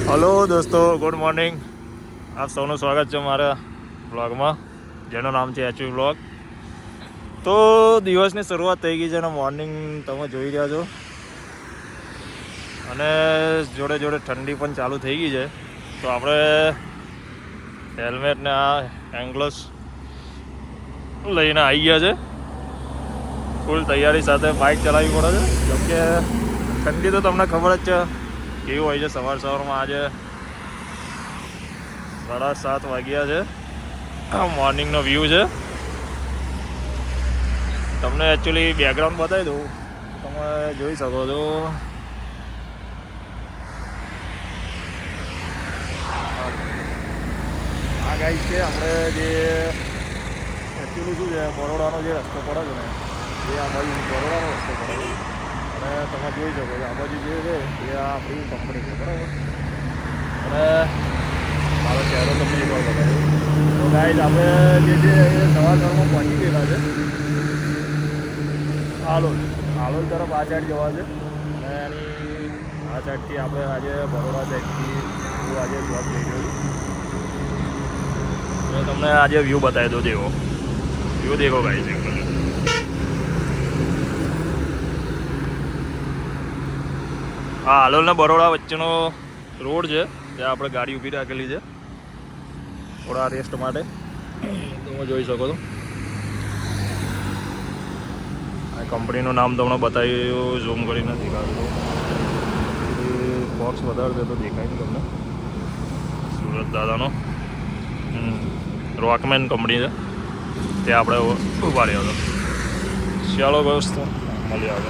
Hello દોસ્તો, good morning. આપ સૌનું સ્વાગત છે મારા બ્લોગમાં, જેનું નામ છે એચવી બ્લોગ. તો દિવસની શરૂઆત થઈ ગઈ છે અને મોર્નિંગ તમે જોઈ રહ્યા છો, અને જોડે જોડે ઠંડી પણ ચાલુ થઈ ગઈ છે. તો આપણે હેલ્મેટ ને આ એંગ્લોસ લઈને આવી ગયા છે. ફૂલ તૈયારી સાથે બાઇક ચલાવવી પડે છે, કેમ કે ઠંડી તો તમને ખબર જ છે કેવું હોય છે. સવારમાં આજે 7:30 વાગ્યા છે. મોર્નિંગનો વ્યૂ છે. તમને એકચ્યુઅલી બેકગ્રાઉન્ડ બતાવી દઉં, તમે જોઈ શકો છો. આ ગાઈડ છે આપણે જે એકચ્યુઅલી શું છે, બરોડાનો જે રસ્તો પડે છે ને, એ આ બાજુ બરોડાનો રસ્તો પડે છે. અને તમે જોઈ શકો છો આ બાજુ જે છે એ આ આપણી કંપની છે, બરાબર. અને મારો ચહેરો તમને એક વાર બતાવ્યો. તો ગાઈડ આપણે જે છે એ સવારમાં પહોંચી ગયેલા છે હાલોલ તરફ આ સાઈડ જવા છે. અને એની આ સાઈડથી આપણે આજે બરોડા સાઈડથી હું આજે જોબ જઈ રહ્યો છું. મેં તમને આજે વ્યૂ બતાવી દો. વ્યૂ દેખો ગાઈડ. હા, હાલોલ ને બરોડા વચ્ચેનો રોડ છે, ત્યાં આપણે ગાડી ઊભી રાખેલી છે થોડા રેસ્ટ માટે. તમે જોઈ શકો છો. આ કંપનીનું નામ તમને બતાવ્યું, ઝૂમ કરીને દેખાડું. બોક્સ વધારે છે તો દેખાય નહીં તમને. સુરત દાદાનો રોકમેન કંપની છે, ત્યાં આપણે ઊભા રહ્યા હતા. ચાલો દોસ્તો, મળીએ આગળ.